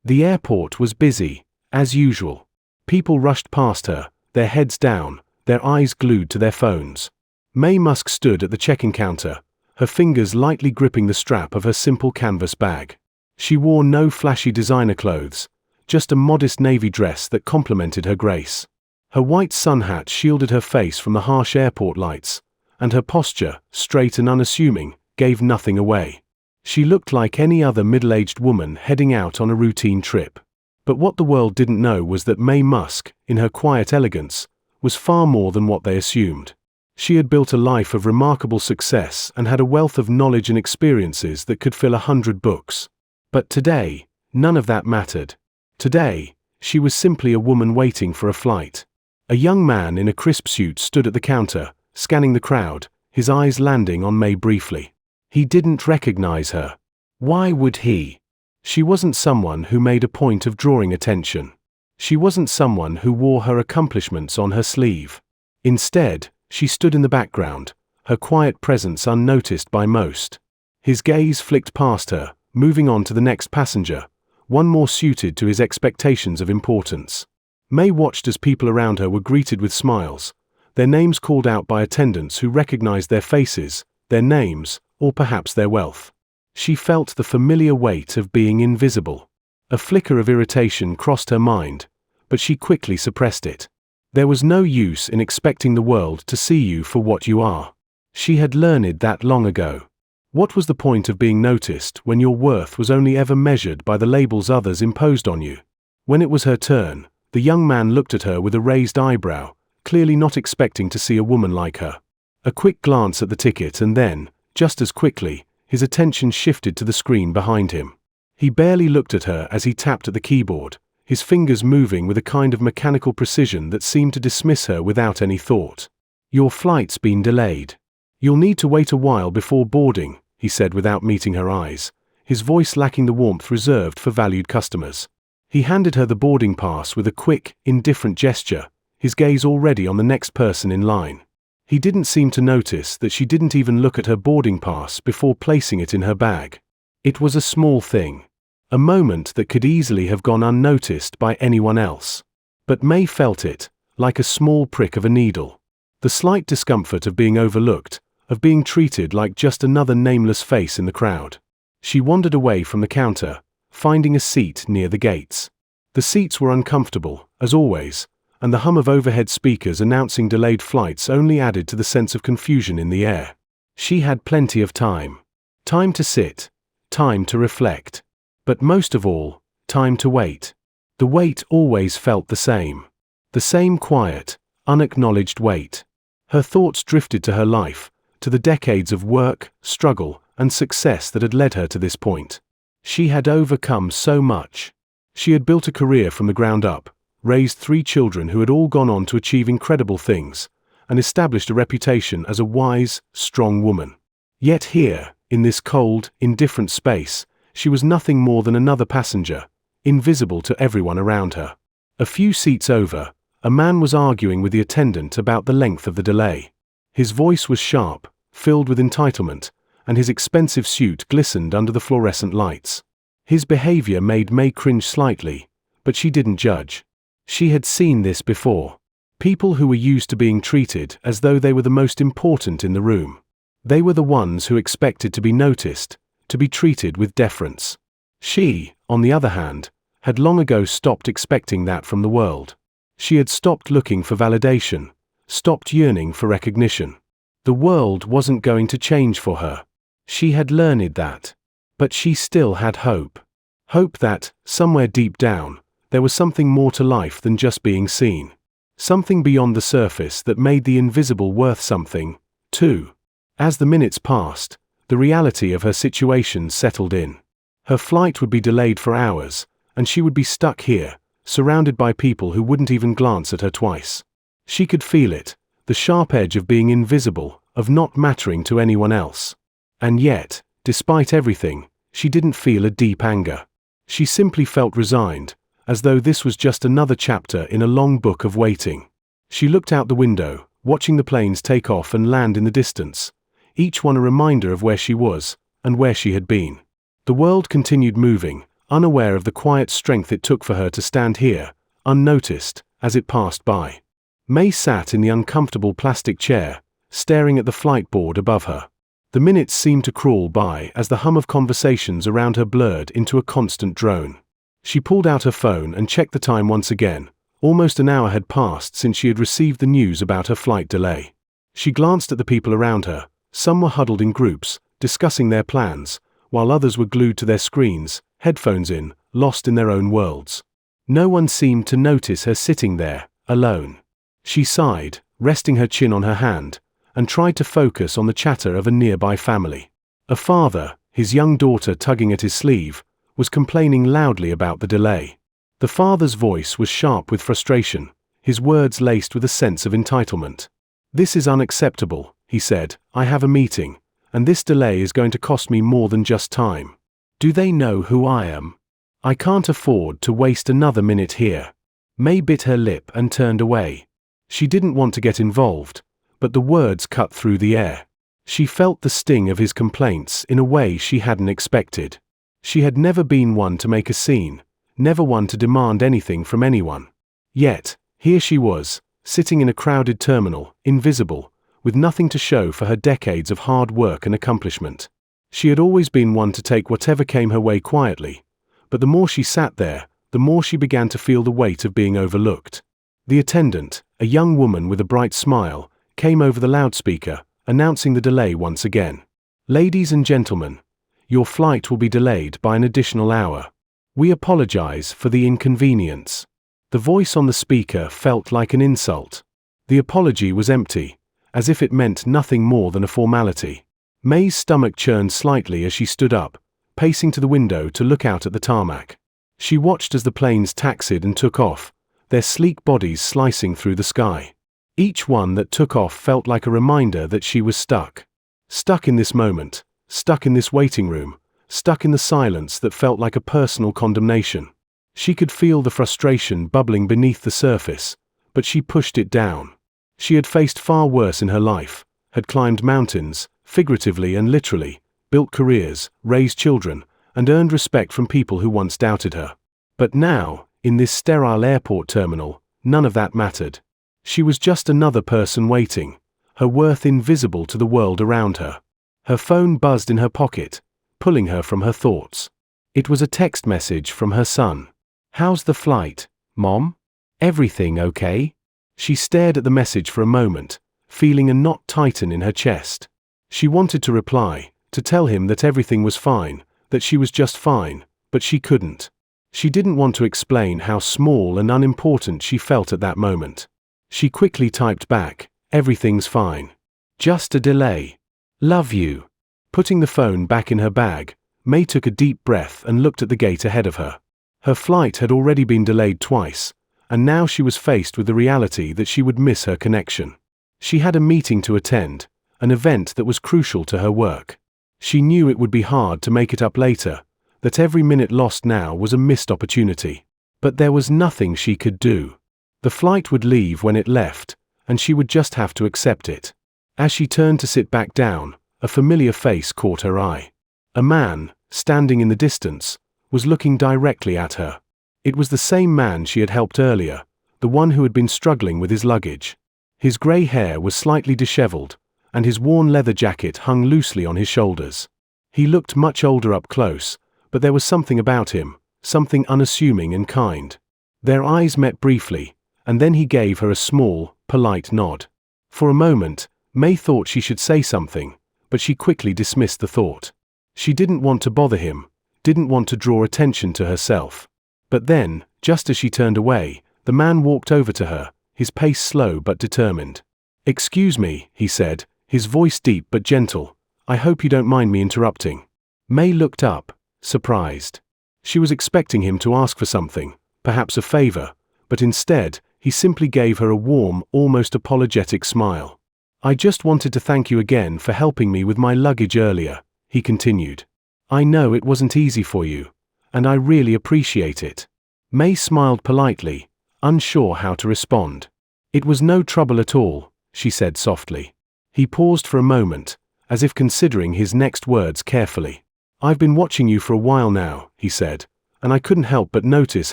The airport was busy, as usual. People rushed past her, their heads down, their eyes glued to their phones. Maye Musk stood at the check-in counter, her fingers lightly gripping the strap of her simple canvas bag. She wore no flashy designer clothes, just a modest navy dress that complemented her grace. Her white sun hat shielded her face from the harsh airport lights, and her posture, straight and unassuming, gave nothing away. She looked like any other middle-aged woman heading out on a routine trip. But what the world didn't know was that Maye Musk, in her quiet elegance, was far more than what they assumed. She had built a life of remarkable success and had a wealth of knowledge and experiences that could fill 100 books. But today, none of that mattered. Today, she was simply a woman waiting for a flight. A young man in a crisp suit stood at the counter, scanning the crowd, his eyes landing on Maye briefly. He didn't recognize her. Why would he? She wasn't someone who made a point of drawing attention. She wasn't someone who wore her accomplishments on her sleeve. Instead, she stood in the background, her quiet presence unnoticed by most. His gaze flicked past her, moving on to the next passenger, one more suited to his expectations of importance. Maye watched as people around her were greeted with smiles, their names called out by attendants who recognized their faces, their names, or perhaps their wealth. She felt the familiar weight of being invisible. A flicker of irritation crossed her mind, but she quickly suppressed it. There was no use in expecting the world to see you for what you are. She had learned that long ago. What was the point of being noticed when your worth was only ever measured by the labels others imposed on you? When it was her turn, the young man looked at her with a raised eyebrow, clearly not expecting to see a woman like her. A quick glance at the ticket and then, just as quickly, his attention shifted to the screen behind him. He barely looked at her as he tapped at the keyboard, his fingers moving with a kind of mechanical precision that seemed to dismiss her without any thought. "Your flight's been delayed. You'll need to wait a while before boarding," he said without meeting her eyes, his voice lacking the warmth reserved for valued customers. He handed her the boarding pass with a quick, indifferent gesture, his gaze already on the next person in line. He didn't seem to notice that she didn't even look at her boarding pass before placing it in her bag. It was a small thing. A moment that could easily have gone unnoticed by anyone else. But Maye felt it, like a small prick of a needle. The slight discomfort of being overlooked, of being treated like just another nameless face in the crowd. She wandered away from the counter, finding a seat near the gates. The seats were uncomfortable, as always, and the hum of overhead speakers announcing delayed flights only added to the sense of confusion in the air. She had plenty of time. Time to sit. Time to reflect. But most of all, time to wait. The wait always felt the same. The same quiet, unacknowledged wait. Her thoughts drifted to her life, to the decades of work, struggle, and success that had led her to this point. She had overcome so much. She had built a career from the ground up, raised 3 children who had all gone on to achieve incredible things, and established a reputation as a wise, strong woman. Yet here, in this cold, indifferent space, she was nothing more than another passenger, invisible to everyone around her. A few seats over, a man was arguing with the attendant about the length of the delay. His voice was sharp, filled with entitlement, and his expensive suit glistened under the fluorescent lights. His behavior made Maye cringe slightly, but she didn't judge. She had seen this before. People who were used to being treated as though they were the most important in the room. They were the ones who expected to be noticed, to be treated with deference. She, on the other hand, had long ago stopped expecting that from the world. She had stopped looking for validation, stopped yearning for recognition. The world wasn't going to change for her. She had learned that. But she still had hope. Hope that, somewhere deep down, there was something more to life than just being seen. Something beyond the surface that made the invisible worth something, too. As the minutes passed, the reality of her situation settled in. Her flight would be delayed for hours, and she would be stuck here, surrounded by people who wouldn't even glance at her twice. She could feel it, the sharp edge of being invisible, of not mattering to anyone else. And yet, despite everything, she didn't feel a deep anger. She simply felt resigned, as though this was just another chapter in a long book of waiting. She looked out the window, watching the planes take off and land in the distance, each one a reminder of where she was, and where she had been. The world continued moving, unaware of the quiet strength it took for her to stand here, unnoticed, as it passed by. Maye sat in the uncomfortable plastic chair, staring at the flight board above her. The minutes seemed to crawl by as the hum of conversations around her blurred into a constant drone. She pulled out her phone and checked the time once again. Almost an hour had passed since she had received the news about her flight delay. She glanced at the people around her. Some were huddled in groups, discussing their plans, while others were glued to their screens, headphones in, lost in their own worlds. No one seemed to notice her sitting there, alone. She sighed, resting her chin on her hand, and tried to focus on the chatter of a nearby family. A father, his young daughter tugging at his sleeve, was complaining loudly about the delay. The father's voice was sharp with frustration, his words laced with a sense of entitlement. "This is unacceptable," he said. "I have a meeting, and this delay is going to cost me more than just time. Do they know who I am? I can't afford to waste another minute here." Maye bit her lip and turned away. She didn't want to get involved, but the words cut through the air. She felt the sting of his complaints in a way she hadn't expected. She had never been one to make a scene, never one to demand anything from anyone. Yet, here she was, sitting in a crowded terminal, invisible, with nothing to show for her decades of hard work and accomplishment. She had always been one to take whatever came her way quietly, but the more she sat there, the more she began to feel the weight of being overlooked. The attendant, a young woman with a bright smile, came over the loudspeaker, announcing the delay once again. "Ladies and gentlemen, your flight will be delayed by an additional hour. We apologize for the inconvenience." The voice on the speaker felt like an insult. The apology was empty, as if it meant nothing more than a formality. Maye's stomach churned slightly as she stood up, pacing to the window to look out at the tarmac. She watched as the planes taxied and took off, their sleek bodies slicing through the sky. Each one that took off felt like a reminder that she was stuck. Stuck in this moment, stuck in this waiting room, stuck in the silence that felt like a personal condemnation. She could feel the frustration bubbling beneath the surface, but she pushed it down. She had faced far worse in her life, had climbed mountains, figuratively and literally, built careers, raised children, and earned respect from people who once doubted her. But now, in this sterile airport terminal, none of that mattered. She was just another person waiting, her worth invisible to the world around her. Her phone buzzed in her pocket, pulling her from her thoughts. It was a text message from her son. "How's the flight, Mom? Everything okay?" She stared at the message for a moment, feeling a knot tighten in her chest. She wanted to reply, to tell him that everything was fine, that she was just fine, but she couldn't. She didn't want to explain how small and unimportant she felt at that moment. She quickly typed back, "Everything's fine. Just a delay. Love you." Putting the phone back in her bag, Maye took a deep breath and looked at the gate ahead of her. Her flight had already been delayed twice, and now she was faced with the reality that she would miss her connection. She had a meeting to attend, an event that was crucial to her work. She knew it would be hard to make it up later, that every minute lost now was a missed opportunity. But there was nothing she could do. The flight would leave when it left, and she would just have to accept it. As she turned to sit back down, a familiar face caught her eye. A man, standing in the distance, was looking directly at her. It was the same man she had helped earlier, the one who had been struggling with his luggage. His grey hair was slightly disheveled, and his worn leather jacket hung loosely on his shoulders. He looked much older up close, but there was something about him, something unassuming and kind. Their eyes met briefly, and then he gave her a small, polite nod. For a moment, Maye thought she should say something, but she quickly dismissed the thought. She didn't want to bother him, didn't want to draw attention to herself. But then, just as she turned away, the man walked over to her, his pace slow but determined. "Excuse me," he said, his voice deep but gentle. "I hope you don't mind me interrupting." Maye looked up, surprised. She was expecting him to ask for something, perhaps a favor, but instead, he simply gave her a warm, almost apologetic smile. "I just wanted to thank you again for helping me with my luggage earlier," he continued. "I know it wasn't easy for you, and I really appreciate it." Maye smiled politely, unsure how to respond. "It was no trouble at all," she said softly. He paused for a moment, as if considering his next words carefully. "I've been watching you for a while now," he said, and I couldn't help but notice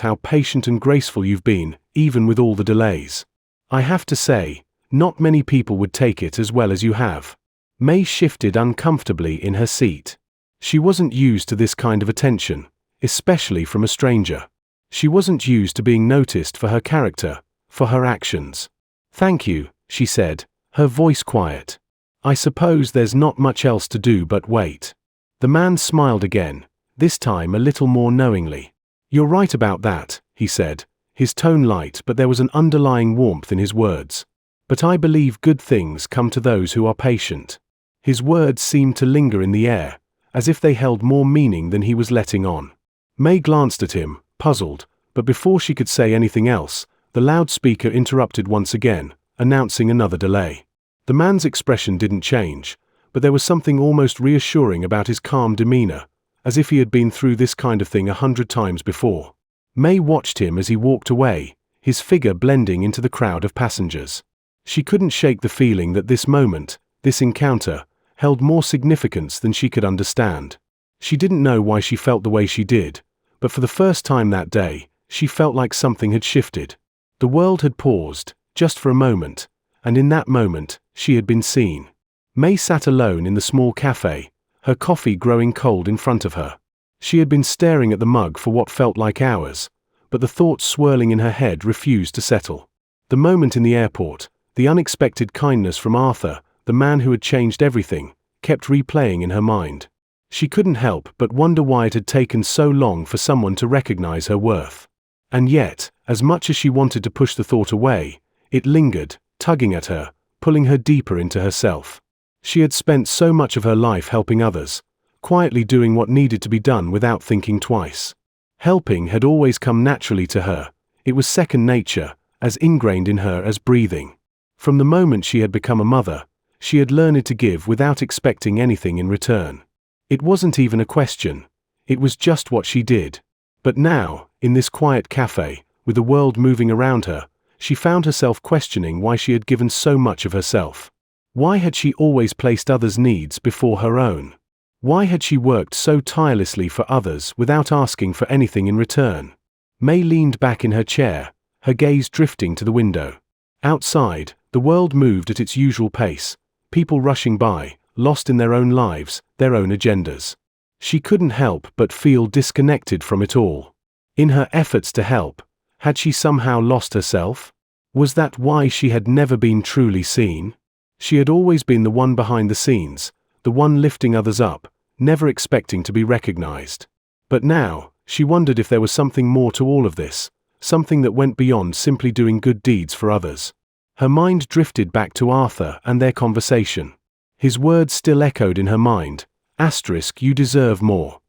how patient and graceful you've been, even with all the delays. I have to say, not many people would take it as well as you have." Maye shifted uncomfortably in her seat. She wasn't used to this kind of attention, especially from a stranger. She wasn't used to being noticed for her character, for her actions. "Thank you," she said, her voice quiet. "I suppose there's not much else to do but wait." The man smiled again, this time a little more knowingly. "You're right about that," he said, his tone light, but there was an underlying warmth in his words. "But I believe good things come to those who are patient." His words seemed to linger in the air, as if they held more meaning than he was letting on. Maye glanced at him, puzzled, but before she could say anything else, the loudspeaker interrupted once again, announcing another delay. The man's expression didn't change, but there was something almost reassuring about his calm demeanor, as if he had been through this kind of thing 100 times before. Maye watched him as he walked away, his figure blending into the crowd of passengers. She couldn't shake the feeling that this moment, this encounter, held more significance than she could understand. She didn't know why she felt the way she did, but for the first time that day, she felt like something had shifted. The world had paused, just for a moment, and in that moment, she had been seen. Maye sat alone in the small cafe, her coffee growing cold in front of her. She had been staring at the mug for what felt like hours, but the thoughts swirling in her head refused to settle. The moment in the airport, the unexpected kindness from Arthur, the man who had changed everything, kept replaying in her mind. She couldn't help but wonder why it had taken so long for someone to recognize her worth. And yet, as much as she wanted to push the thought away, it lingered, tugging at her, pulling her deeper into herself. She had spent so much of her life helping others, quietly doing what needed to be done without thinking twice. Helping had always come naturally to her, it was second nature, as ingrained in her as breathing. From the moment she had become a mother, she had learned to give without expecting anything in return. It wasn't even a question, it was just what she did. But now, in this quiet cafe, with the world moving around her, she found herself questioning why she had given so much of herself. Why had she always placed others' needs before her own? Why had she worked so tirelessly for others without asking for anything in return? Maye leaned back in her chair, her gaze drifting to the window. Outside, the world moved at its usual pace, people rushing by, lost in their own lives, their own agendas. She couldn't help but feel disconnected from it all. In her efforts to help, had she somehow lost herself? Was that why she had never been truly seen? She had always been the one behind the scenes, the one lifting others up, never expecting to be recognized. But now, she wondered if there was something more to all of this, something that went beyond simply doing good deeds for others. Her mind drifted back to Arthur and their conversation. His words still echoed in her mind, "Asterisk, you deserve more."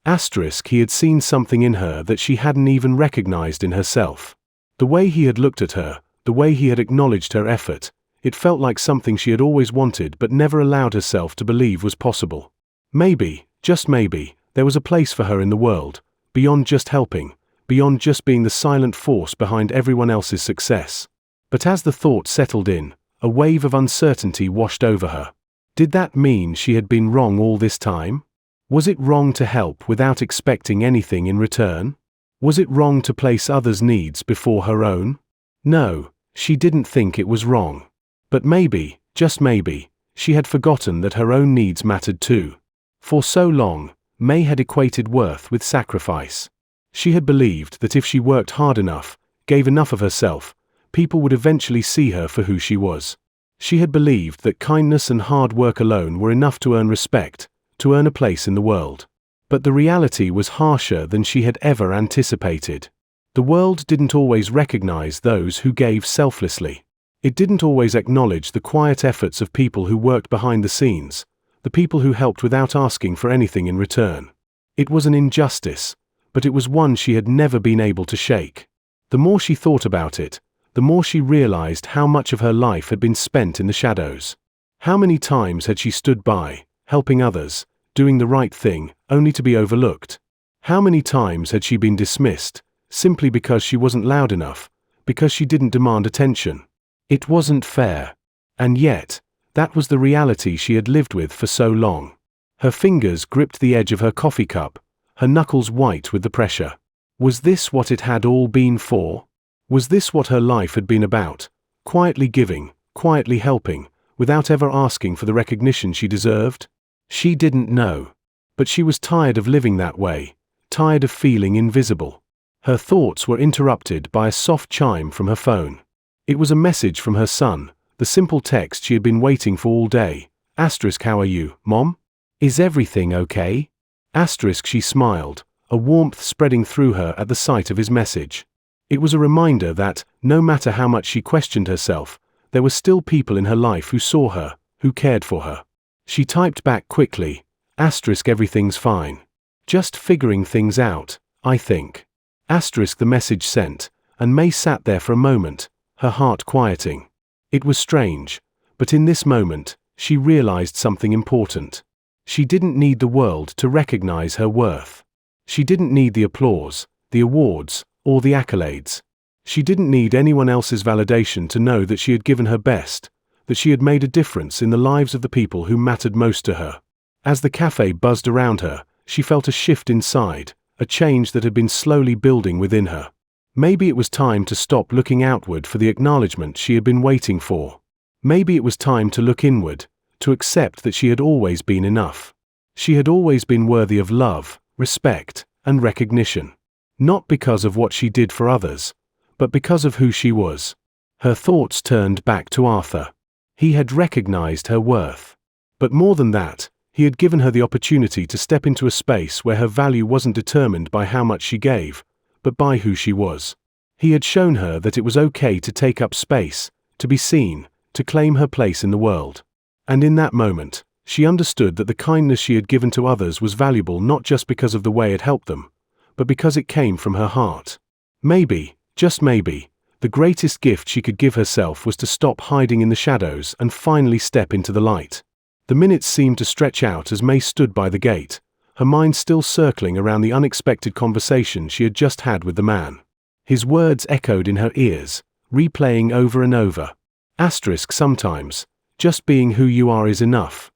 Asterisk, he had seen something in her that she hadn't even recognized in herself. The way he had looked at her, the way he had acknowledged her effort, it felt like something she had always wanted but never allowed herself to believe was possible. Maybe, just maybe, there was a place for her in the world, beyond just helping, beyond just being the silent force behind everyone else's success. But as the thought settled in, a wave of uncertainty washed over her. Did that mean she had been wrong all this time? Was it wrong to help without expecting anything in return? Was it wrong to place others' needs before her own? No, she didn't think it was wrong. But maybe, just maybe, she had forgotten that her own needs mattered too. For so long, Maye had equated worth with sacrifice. She had believed that if she worked hard enough, gave enough of herself, people would eventually see her for who she was. She had believed that kindness and hard work alone were enough to earn respect, to earn a place in the world. But the reality was harsher than she had ever anticipated. The world didn't always recognize those who gave selflessly. It didn't always acknowledge the quiet efforts of people who worked behind the scenes, the people who helped without asking for anything in return. It was an injustice, but it was one she had never been able to shake. The more she thought about it, the more she realized how much of her life had been spent in the shadows. How many times had she stood by, helping others, doing the right thing, only to be overlooked? How many times had she been dismissed, simply because she wasn't loud enough, because she didn't demand attention? It wasn't fair. And yet, that was the reality she had lived with for so long. Her fingers gripped the edge of her coffee cup, her knuckles white with the pressure. Was this what it had all been for? Was this what her life had been about? Quietly giving, quietly helping, without ever asking for the recognition she deserved? She didn't know. But she was tired of living that way, tired of feeling invisible. Her thoughts were interrupted by a soft chime from her phone. It was a message from her son, the simple text she had been waiting for all day. Asterisk, how are you, Mom? Is everything okay? Asterisk, she smiled, a warmth spreading through her at the sight of his message. It was a reminder that, no matter how much she questioned herself, there were still people in her life who saw her, who cared for her. She typed back quickly, asterisk, everything's fine. Just figuring things out, I think. Asterisk, the message sent, and May sat there for a moment, her heart quieting. It was strange, but in this moment, she realized something important. She didn't need the world to recognize her worth. She didn't need the applause, the awards, or the accolades. She didn't need anyone else's validation to know that she had given her best, that she had made a difference in the lives of the people who mattered most to her. As the cafe buzzed around her, she felt a shift inside, a change that had been slowly building within her. Maybe it was time to stop looking outward for the acknowledgement she had been waiting for. Maybe it was time to look inward, to accept that she had always been enough. She had always been worthy of love, respect, and recognition. Not because of what she did for others, but because of who she was. Her thoughts turned back to Arthur. He had recognized her worth. But more than that, he had given her the opportunity to step into a space where her value wasn't determined by how much she gave, but by who she was. He had shown her that it was okay to take up space, to be seen, to claim her place in the world. And in that moment, she understood that the kindness she had given to others was valuable not just because of the way it helped them, but because it came from her heart. Maybe, just maybe, the greatest gift she could give herself was to stop hiding in the shadows and finally step into the light. The minutes seemed to stretch out as May stood by the gate, her mind still circling around the unexpected conversation she had just had with the man. His words echoed in her ears, replaying over and over. Asterisk, sometimes, just being who you are is enough.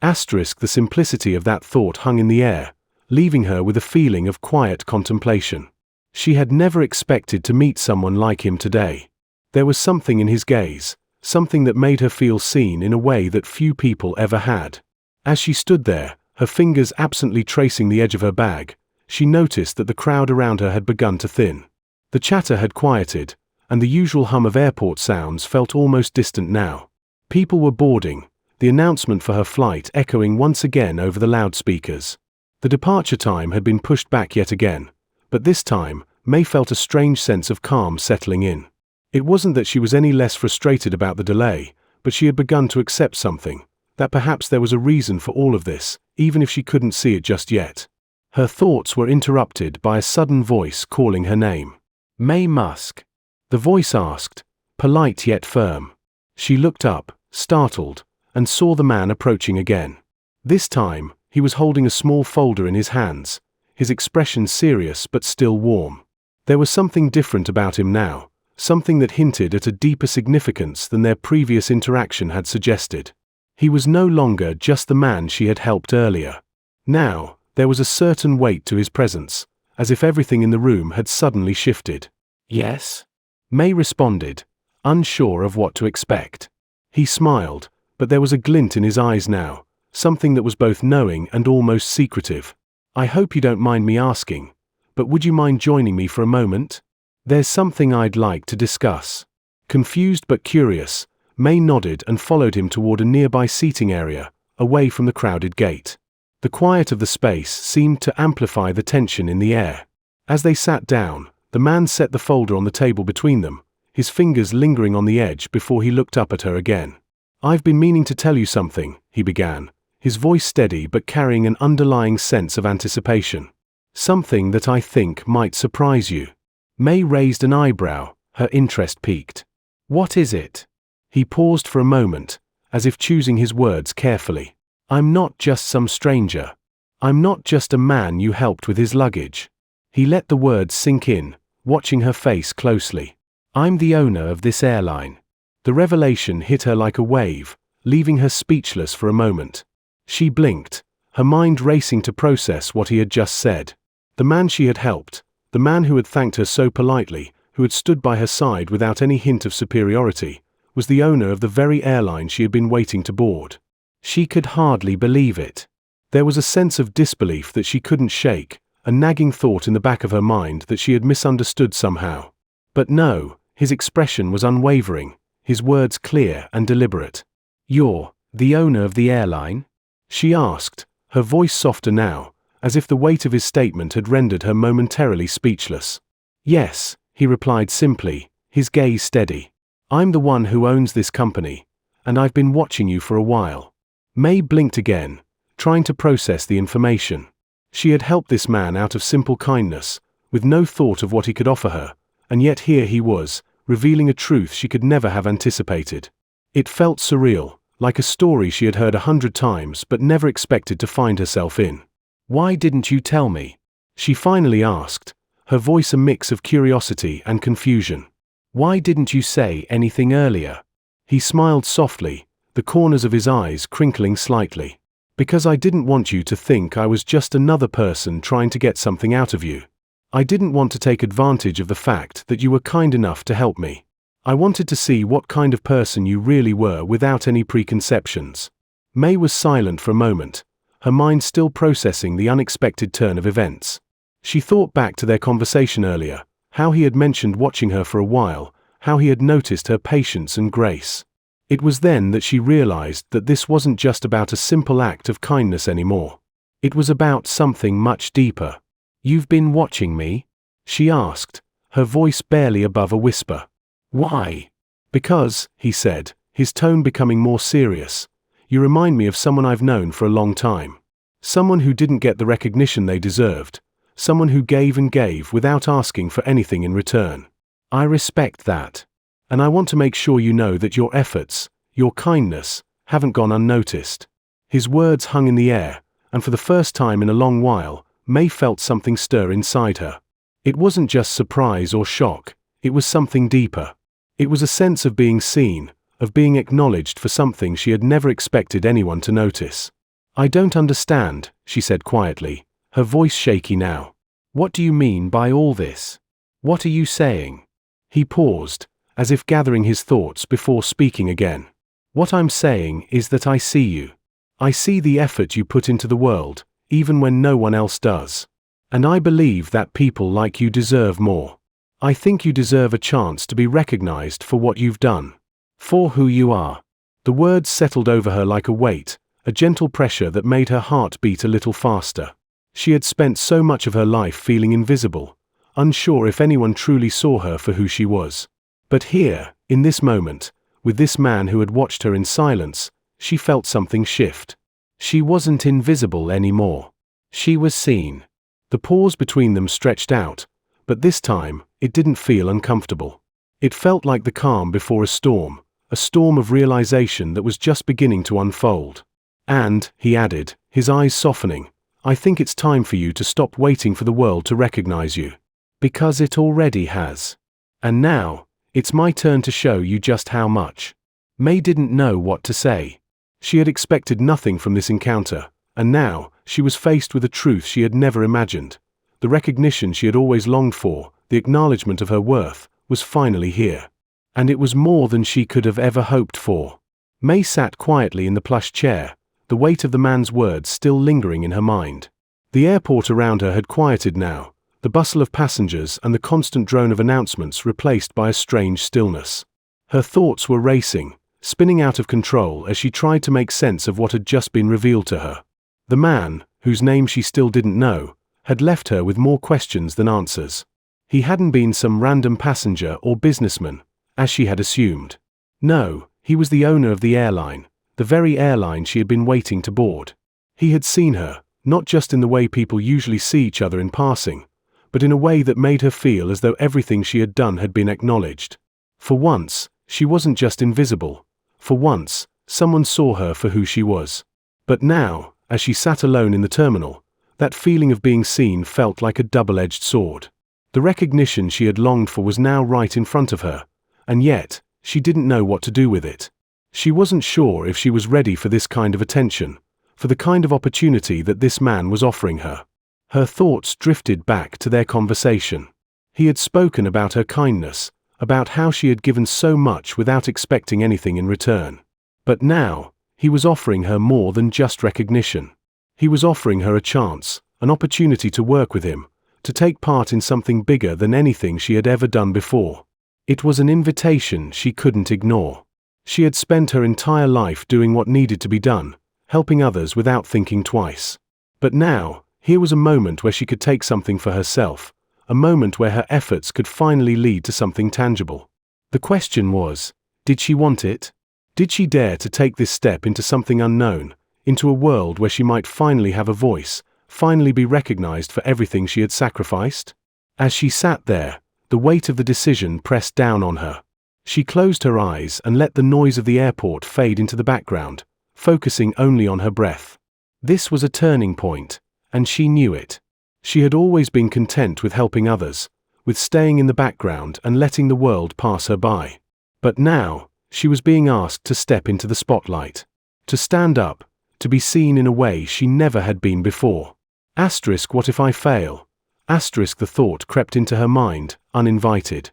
Asterisk, the simplicity of that thought hung in the air, leaving her with a feeling of quiet contemplation. She had never expected to meet someone like him today. There was something in his gaze, something that made her feel seen in a way that few people ever had. As she stood there, her fingers absently tracing the edge of her bag, she noticed that the crowd around her had begun to thin. The chatter had quieted, and the usual hum of airport sounds felt almost distant now. People were boarding, the announcement for her flight echoing once again over the loudspeakers. The departure time had been pushed back yet again, but this time, May felt a strange sense of calm settling in. It wasn't that she was any less frustrated about the delay, but she had begun to accept something, that perhaps there was a reason for all of this, even if she couldn't see it just yet. Her thoughts were interrupted by a sudden voice calling her name. Maye Musk. The voice asked, polite yet firm. She looked up, startled, and saw the man approaching again. This time, he was holding a small folder in his hands, his expression serious but still warm. There was something different about him now, something that hinted at a deeper significance than their previous interaction had suggested. He was no longer just the man she had helped earlier. Now, there was a certain weight to his presence, as if everything in the room had suddenly shifted. Yes? May responded, unsure of what to expect. He smiled, but there was a glint in his eyes now, something that was both knowing and almost secretive. I hope you don't mind me asking, but would you mind joining me for a moment? There's something I'd like to discuss. Confused but curious, May nodded and followed him toward a nearby seating area, away from the crowded gate. The quiet of the space seemed to amplify the tension in the air. As they sat down, the man set the folder on the table between them, his fingers lingering on the edge before he looked up at her again. I've been meaning to tell you something, he began, his voice steady but carrying an underlying sense of anticipation. Something that I think might surprise you. May raised an eyebrow, her interest piqued. What is it? He paused for a moment, as if choosing his words carefully. I'm not just some stranger. I'm not just a man you helped with his luggage. He let the words sink in, watching her face closely. I'm the owner of this airline. The revelation hit her like a wave, leaving her speechless for a moment. She blinked, her mind racing to process what he had just said. The man she had helped, the man who had thanked her so politely, who had stood by her side without any hint of superiority, was the owner of the very airline she had been waiting to board. She could hardly believe it. There was a sense of disbelief that she couldn't shake, a nagging thought in the back of her mind that she had misunderstood somehow. But no, his expression was unwavering, his words clear and deliberate. "You're the owner of the airline?" she asked, her voice softer now, as if the weight of his statement had rendered her momentarily speechless. "Yes," he replied simply, his gaze steady. "I'm the one who owns this company, and I've been watching you for a while." Maye blinked again, trying to process the information. She had helped this man out of simple kindness, with no thought of what he could offer her, and yet here he was, revealing a truth she could never have anticipated. It felt surreal, like a story she had heard 100 times but never expected to find herself in. "Why didn't you tell me?" she finally asked, her voice a mix of curiosity and confusion. "Why didn't you say anything earlier?" He smiled softly, the corners of his eyes crinkling slightly. "Because I didn't want you to think I was just another person trying to get something out of you. I didn't want to take advantage of the fact that you were kind enough to help me. I wanted to see what kind of person you really were without any preconceptions." Maye was silent for a moment, her mind still processing the unexpected turn of events. She thought back to their conversation earlier, how he had mentioned watching her for a while, how he had noticed her patience and grace. It was then that she realized that this wasn't just about a simple act of kindness anymore. It was about something much deeper. "You've been watching me?" she asked, her voice barely above a whisper. "Why?" "Because," he said, his tone becoming more serious, "you remind me of someone I've known for a long time. Someone who didn't get the recognition they deserved, someone who gave and gave without asking for anything in return. I respect that. And I want to make sure you know that your efforts, your kindness, haven't gone unnoticed." His words hung in the air, and for the first time in a long while, Maye felt something stir inside her. It wasn't just surprise or shock, it was something deeper. It was a sense of being seen, of being acknowledged for something she had never expected anyone to notice. "I don't understand," she said quietly, her voice shaky now. "What do you mean by all this? What are you saying?" He paused, as if gathering his thoughts before speaking again. "What I'm saying is that I see you. I see the effort you put into the world, even when no one else does. And I believe that people like you deserve more. I think you deserve a chance to be recognized for what you've done. For who you are." The words settled over her like a weight, a gentle pressure that made her heart beat a little faster. She had spent so much of her life feeling invisible, unsure if anyone truly saw her for who she was. But here, in this moment, with this man who had watched her in silence, she felt something shift. She wasn't invisible anymore. She was seen. The pause between them stretched out, but this time, it didn't feel uncomfortable. It felt like the calm before a storm of realization that was just beginning to unfold. "And," he added, his eyes softening, "I think it's time for you to stop waiting for the world to recognize you. Because it already has. And now, it's my turn to show you just how much." Maye didn't know what to say. She had expected nothing from this encounter, and now, she was faced with a truth she had never imagined. The recognition she had always longed for, the acknowledgement of her worth, was finally here. And it was more than she could have ever hoped for. Maye sat quietly in the plush chair, the weight of the man's words still lingering in her mind. The airport around her had quieted now, the bustle of passengers and the constant drone of announcements replaced by a strange stillness. Her thoughts were racing, spinning out of control as she tried to make sense of what had just been revealed to her. The man, whose name she still didn't know, had left her with more questions than answers. He hadn't been some random passenger or businessman, as she had assumed. No, he was the owner of the airline, the very airline she had been waiting to board. He had seen her, not just in the way people usually see each other in passing, but in a way that made her feel as though everything she had done had been acknowledged. For once, she wasn't just invisible. For once, someone saw her for who she was. But now, as she sat alone in the terminal, that feeling of being seen felt like a double-edged sword. The recognition she had longed for was now right in front of her, and yet, she didn't know what to do with it. She wasn't sure if she was ready for this kind of attention, for the kind of opportunity that this man was offering her. Her thoughts drifted back to their conversation. He had spoken about her kindness, about how she had given so much without expecting anything in return. But now, he was offering her more than just recognition. He was offering her a chance, an opportunity to work with him, to take part in something bigger than anything she had ever done before. It was an invitation she couldn't ignore. She had spent her entire life doing what needed to be done, helping others without thinking twice. But now, here was a moment where she could take something for herself, a moment where her efforts could finally lead to something tangible. The question was, did she want it? Did she dare to take this step into something unknown, into a world where she might finally have a voice, finally be recognized for everything she had sacrificed? As she sat there, the weight of the decision pressed down on her. She closed her eyes and let the noise of the airport fade into the background, focusing only on her breath. This was a turning point, and she knew it. She had always been content with helping others, with staying in the background and letting the world pass her by. But now, she was being asked to step into the spotlight, to stand up, to be seen in a way she never had been before. What if I fail? The thought crept into her mind, uninvited.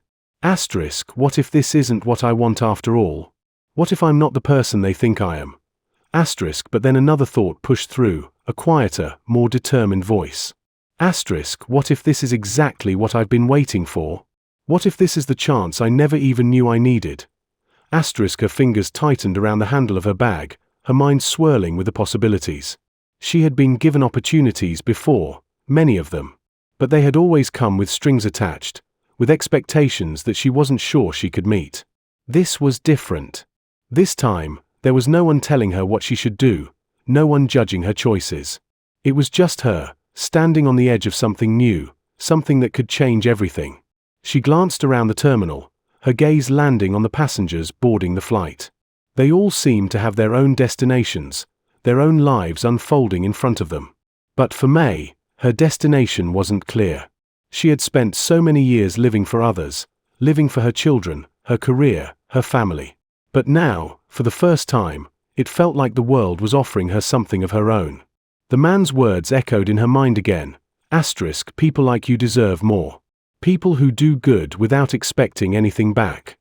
What if this isn't what I want after all? What if I'm not the person they think I am? But then another thought pushed through, a quieter, more determined voice. What if this is exactly what I've been waiting for? What if this is the chance I never even knew I needed? Her fingers tightened around the handle of her bag, her mind swirling with the possibilities. She had been given opportunities before, many of them. But they had always come with strings attached, with expectations that she wasn't sure she could meet. This was different. This time, there was no one telling her what she should do, no one judging her choices. It was just her, standing on the edge of something new, something that could change everything. She glanced around the terminal, her gaze landing on the passengers boarding the flight. They all seemed to have their own destinations, their own lives unfolding in front of them. But for May, her destination wasn't clear. She had spent so many years living for others, living for her children, her career, her family. But now, for the first time, it felt like the world was offering her something of her own. The man's words echoed in her mind again. People like you deserve more. People who do good without expecting anything back.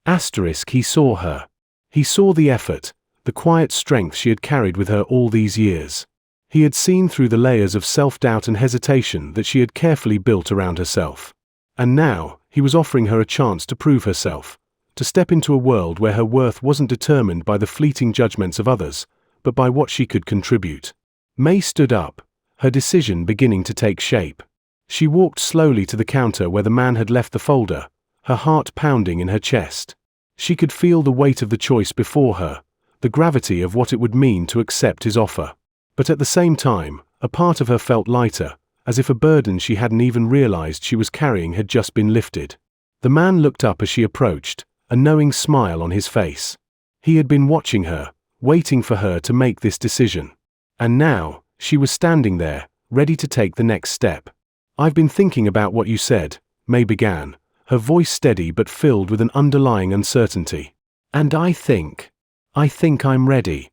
He saw her. He saw the effort, the quiet strength she had carried with her all these years. He had seen through the layers of self-doubt and hesitation that she had carefully built around herself. And now, he was offering her a chance to prove herself, to step into a world where her worth wasn't determined by the fleeting judgments of others, but by what she could contribute. May stood up, her decision beginning to take shape. She walked slowly to the counter where the man had left the folder, her heart pounding in her chest. She could feel the weight of the choice before her, the gravity of what it would mean to accept his offer. But at the same time, a part of her felt lighter, as if a burden she hadn't even realized she was carrying had just been lifted. The man looked up as she approached, a knowing smile on his face. He had been watching her, waiting for her to make this decision. And now, she was standing there, ready to take the next step. I've been thinking about what you said, May began, her voice steady but filled with an underlying uncertainty. And I think I'm ready.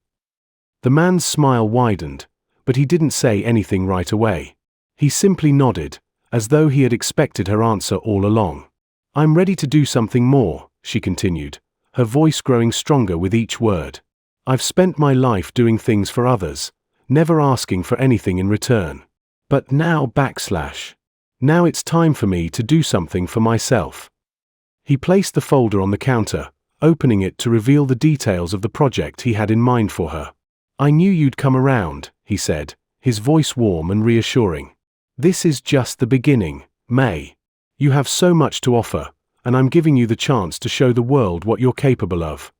The man's smile widened, but he didn't say anything right away. He simply nodded, as though he had expected her answer all along. I'm ready to do something more, she continued, her voice growing stronger with each word. I've spent my life doing things for others, never asking for anything in return. But now now it's time for me to do something for myself. He placed the folder on the counter, opening it to reveal the details of the project he had in mind for her. I knew you'd come around, he said, his voice warm and reassuring. This is just the beginning, May. You have so much to offer, and I'm giving you the chance to show the world what you're capable of.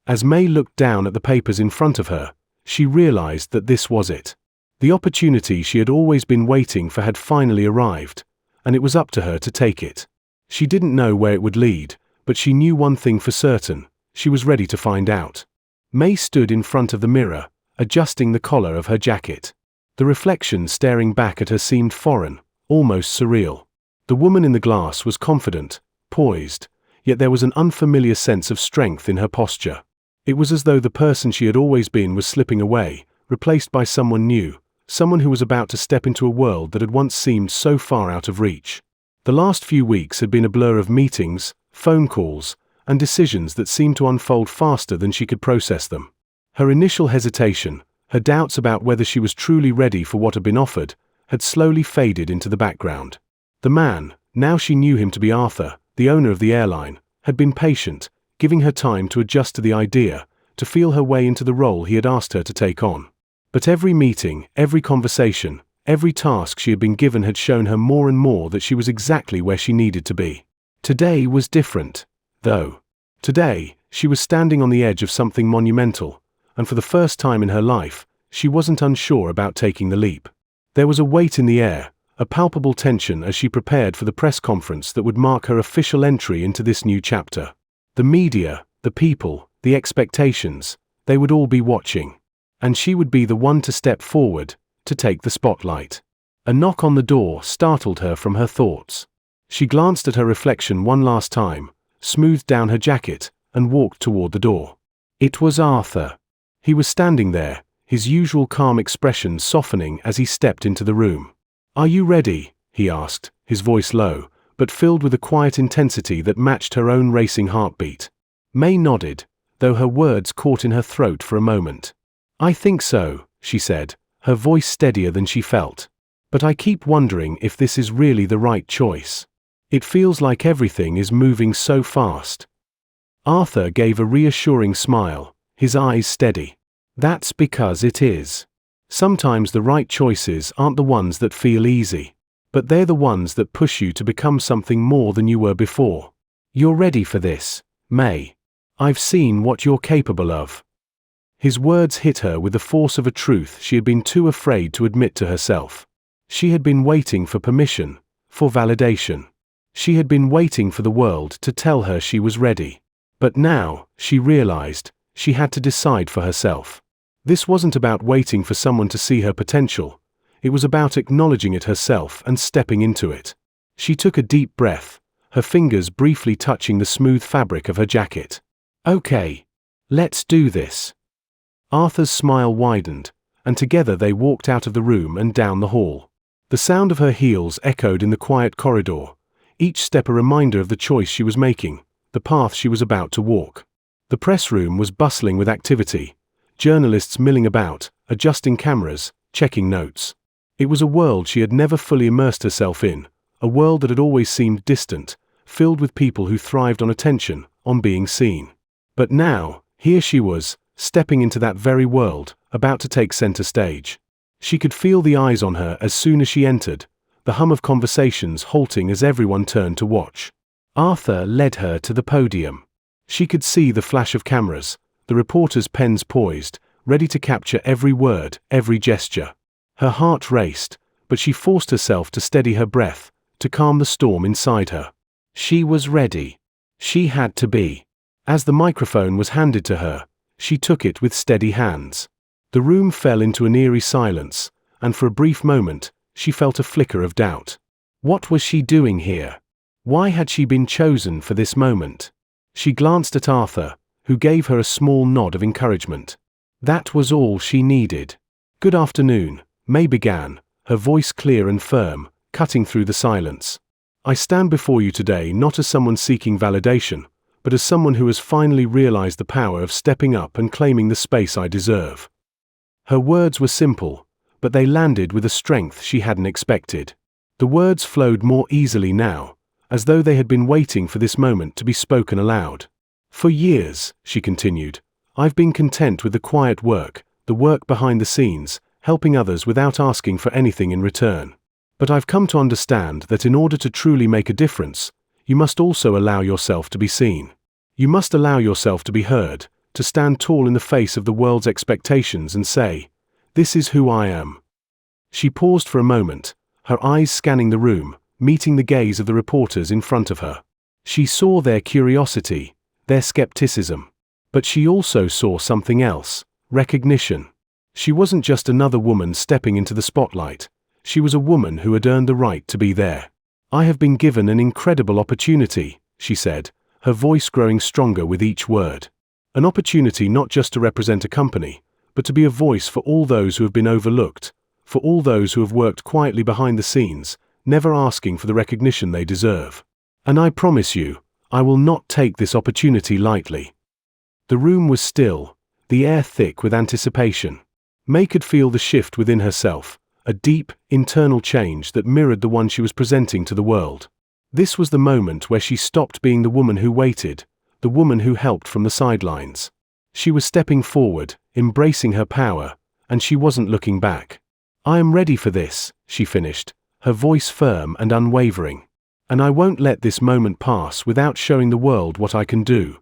As May looked down at the papers in front of her, she realized that this was it. The opportunity she had always been waiting for had finally arrived, and it was up to her to take it. She didn't know where it would lead, but she knew one thing for certain: she was ready to find out. May stood in front of the mirror, adjusting the collar of her jacket. The reflection staring back at her seemed foreign, almost surreal. The woman in the glass was confident, poised, yet there was an unfamiliar sense of strength in her posture. It was as though the person she had always been was slipping away, replaced by someone new, someone who was about to step into a world that had once seemed so far out of reach. The last few weeks had been a blur of meetings, phone calls, and decisions that seemed to unfold faster than she could process them. Her initial hesitation, her doubts about whether she was truly ready for what had been offered, had slowly faded into the background. The man, now she knew him to be Arthur, the owner of the airline, had been patient, giving her time to adjust to the idea, to feel her way into the role he had asked her to take on. But every meeting, every conversation, every task she had been given had shown her more and more that she was exactly where she needed to be. Today was different, though. Today, she was standing on the edge of something monumental, and for the first time in her life, she wasn't unsure about taking the leap. There was a weight in the air, a palpable tension as she prepared for the press conference that would mark her official entry into this new chapter. The media, the people, the expectations, they would all be watching. And she would be the one to step forward, to take the spotlight. A knock on the door startled her from her thoughts. She glanced at her reflection one last time, smoothed down her jacket, and walked toward the door. It was Arthur. He was standing there, his usual calm expression softening as he stepped into the room. "Are you ready?" he asked, his voice low, but filled with a quiet intensity that matched her own racing heartbeat. Maye nodded, though her words caught in her throat for a moment. "I think so," she said, her voice steadier than she felt. "But I keep wondering if this is really the right choice. It feels like everything is moving so fast." Arthur gave a reassuring smile, his eyes steady. "That's because it is. Sometimes the right choices aren't the ones that feel easy, but they're the ones that push you to become something more than you were before. You're ready for this, Maye. I've seen what you're capable of." His words hit her with the force of a truth she had been too afraid to admit to herself. She had been waiting for permission, for validation. She had been waiting for the world to tell her she was ready. But now, she realized, she had to decide for herself. This wasn't about waiting for someone to see her potential. It was about acknowledging it herself and stepping into it. She took a deep breath, her fingers briefly touching the smooth fabric of her jacket. "Okay. Let's do this." Arthur's smile widened, and together they walked out of the room and down the hall. The sound of her heels echoed in the quiet corridor, each step a reminder of the choice she was making, the path she was about to walk. The press room was bustling with activity, journalists milling about, adjusting cameras, checking notes. It was a world she had never fully immersed herself in, a world that had always seemed distant, filled with people who thrived on attention, on being seen. But now, here she was, stepping into that very world, about to take center stage. She could feel the eyes on her as soon as she entered, the hum of conversations halting as everyone turned to watch. Arthur led her to the podium. She could see the flash of cameras, the reporters' pens poised, ready to capture every word, every gesture. Her heart raced, but she forced herself to steady her breath, to calm the storm inside her. She was ready. She had to be. As the microphone was handed to her, she took it with steady hands. The room fell into an eerie silence, and for a brief moment, she felt a flicker of doubt. What was she doing here? Why had she been chosen for this moment? She glanced at Arthur, who gave her a small nod of encouragement. That was all she needed. "Good afternoon," Maye began, her voice clear and firm, cutting through the silence. "I stand before you today not as someone seeking validation, but as someone who has finally realized the power of stepping up and claiming the space I deserve." Her words were simple, but they landed with a strength she hadn't expected. The words flowed more easily now, as though they had been waiting for this moment to be spoken aloud. "For years," she continued, "I've been content with the quiet work, the work behind the scenes, helping others without asking for anything in return. But I've come to understand that in order to truly make a difference, you must also allow yourself to be seen. You must allow yourself to be heard, to stand tall in the face of the world's expectations and say, 'This is who I am.'" She paused for a moment, her eyes scanning the room, meeting the gaze of the reporters in front of her. She saw their curiosity, their skepticism. But she also saw something else, recognition. She wasn't just another woman stepping into the spotlight. She was a woman who had earned the right to be there. "I have been given an incredible opportunity," she said, her voice growing stronger with each word. "An opportunity not just to represent a company, but to be a voice for all those who have been overlooked, for all those who have worked quietly behind the scenes, never asking for the recognition they deserve. And I promise you, I will not take this opportunity lightly. The room was still, the air thick with anticipation. May could feel the shift within herself, a deep, internal change that mirrored the one she was presenting to the world. This was the moment where she stopped being the woman who waited, the woman who helped from the sidelines. She was stepping forward, embracing her power, and she wasn't looking back. I am ready for this, she finished, her voice firm and unwavering. And I won't let this moment pass without showing the world what I can do.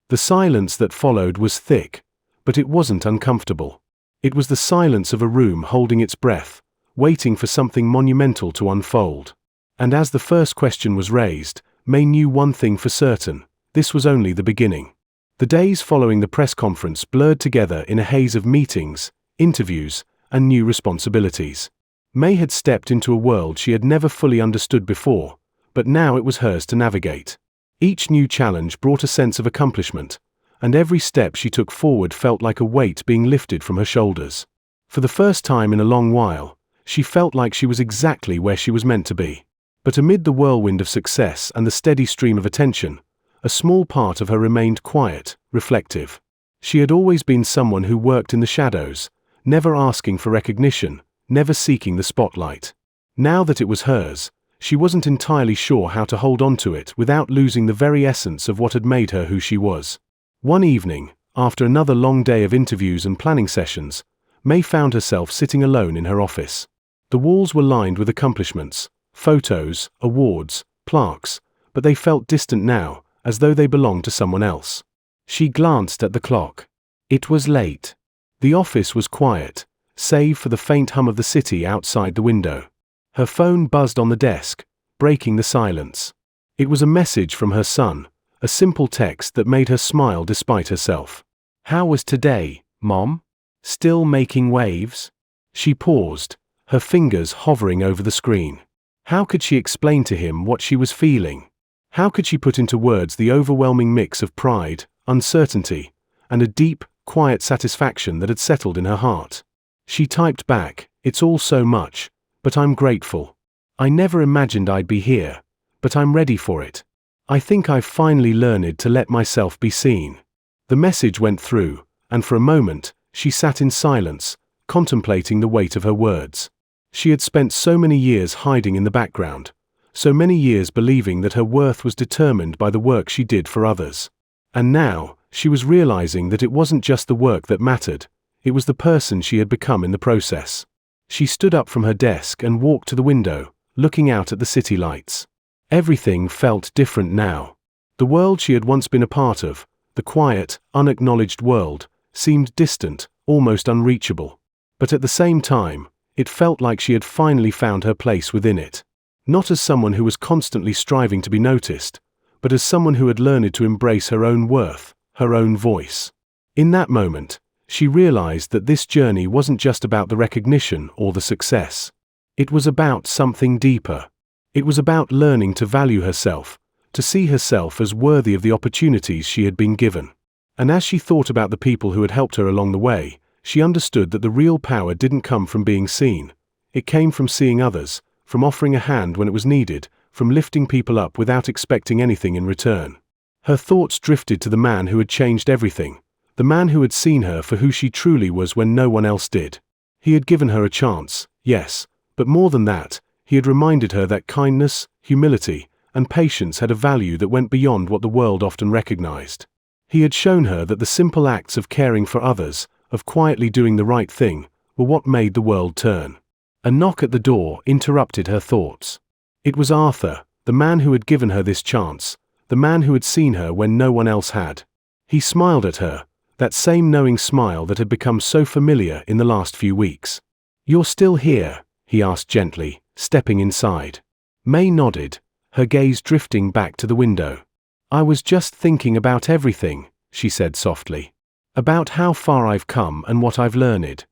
The silence that followed was thick, but it wasn't uncomfortable. It was the silence of a room holding its breath, waiting for something monumental to unfold. And as the first question was raised, May knew one thing for certain: this was only the beginning. The days following the press conference blurred together in a haze of meetings, interviews, and new responsibilities. May had stepped into a world she had never fully understood before, but now it was hers to navigate. Each new challenge brought a sense of accomplishment, and every step she took forward felt like a weight being lifted from her shoulders. For the first time in a long while, she felt like she was exactly where she was meant to be. But amid the whirlwind of success and the steady stream of attention, a small part of her remained quiet, reflective. She had always been someone who worked in the shadows, never asking for recognition, never seeking the spotlight. Now that it was hers, she wasn't entirely sure how to hold on to it without losing the very essence of what had made her who she was. One evening, after another long day of interviews and planning sessions, May found herself sitting alone in her office. The walls were lined with accomplishments, photos, awards, plaques, but they felt distant now, as though they belonged to someone else. She glanced at the clock. It was late. The office was quiet, save for the faint hum of the city outside the window. Her phone buzzed on the desk, breaking the silence. It was a message from her son, a simple text that made her smile despite herself. "How was today, Mom? Still making waves?" She paused, her fingers hovering over the screen. How could she explain to him what she was feeling? How could she put into words the overwhelming mix of pride, uncertainty, and a deep, quiet satisfaction that had settled in her heart? She typed back, "It's all so much, but I'm grateful. I never imagined I'd be here, but I'm ready for it. I think I've finally learned to let myself be seen." The message went through, and for a moment, she sat in silence, contemplating the weight of her words. She had spent so many years hiding in the background, so many years believing that her worth was determined by the work she did for others. And now, she was realizing that it wasn't just the work that mattered, it was the person she had become in the process. She stood up from her desk and walked to the window, looking out at the city lights. Everything felt different now. The world she had once been a part of, the quiet, unacknowledged world, seemed distant, almost unreachable. But at the same time, it felt like she had finally found her place within it. Not as someone who was constantly striving to be noticed, but as someone who had learned to embrace her own worth, her own voice. In that moment, she realized that this journey wasn't just about the recognition or the success. It was about something deeper. It was about learning to value herself, to see herself as worthy of the opportunities she had been given. And as she thought about the people who had helped her along the way, she understood that the real power didn't come from being seen. It came from seeing others, from offering a hand when it was needed, from lifting people up without expecting anything in return. Her thoughts drifted to the man who had changed everything, the man who had seen her for who she truly was when no one else did. He had given her a chance, yes, but more than that, he had reminded her that kindness, humility, and patience had a value that went beyond what the world often recognized. He had shown her that the simple acts of caring for others, of quietly doing the right thing, were what made the world turn. A knock at the door interrupted her thoughts. It was Arthur, the man who had given her this chance, the man who had seen her when no one else had. He smiled at her, that same knowing smile that had become so familiar in the last few weeks. "You're still here?" he asked gently, stepping inside. May nodded, her gaze drifting back to the window. "I was just thinking about everything," she said softly. "About how far I've come and what I've learned."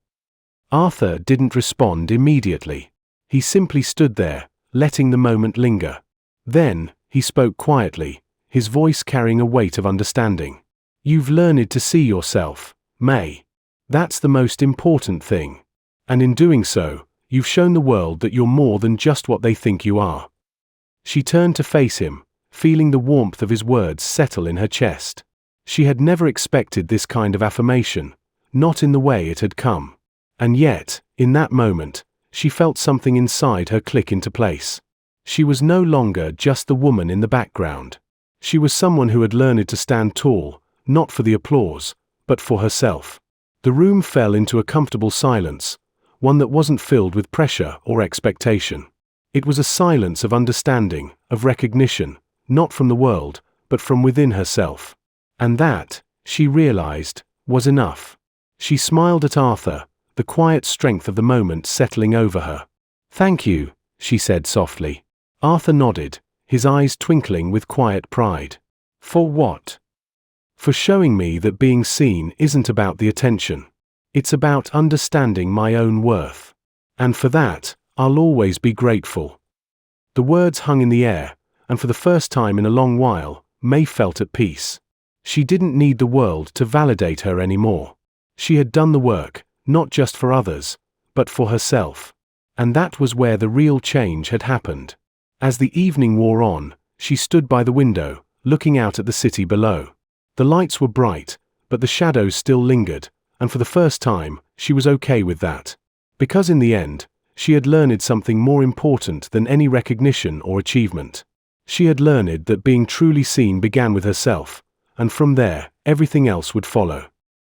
Arthur didn't respond immediately. He simply stood there, letting the moment linger. Then, he spoke quietly, his voice carrying a weight of understanding. "You've learned to see yourself, May. That's the most important thing. And in doing so, you've shown the world that you're more than just what they think you are. She turned to face him, feeling the warmth of his words settle in her chest. She had never expected this kind of affirmation, not in the way it had come. And yet, in that moment, she felt something inside her click into place. She was no longer just the woman in the background. She was someone who had learned to stand tall, not for the applause, but for herself. The room fell into a comfortable silence, one that wasn't filled with pressure or expectation. It was a silence of understanding, of recognition, not from the world, but from within herself. And that, she realized, was enough. She smiled at Arthur, the quiet strength of the moment settling over her. "Thank you," she said softly. Arthur nodded, his eyes twinkling with quiet pride. "For what?" "For showing me that being seen isn't about the attention. It's about understanding my own worth. And for that, I'll always be grateful." The words hung in the air, and for the first time in a long while, May felt at peace. She didn't need the world to validate her anymore. She had done the work, not just for others, but for herself. And that was where the real change had happened. As the evening wore on, she stood by the window, looking out at the city below. The lights were bright, but the shadows still lingered, and for the first time, she was okay with that. Because in the end, she had learned something more important than any recognition or achievement. She had learned that being truly seen began with herself, and from there, everything else would follow.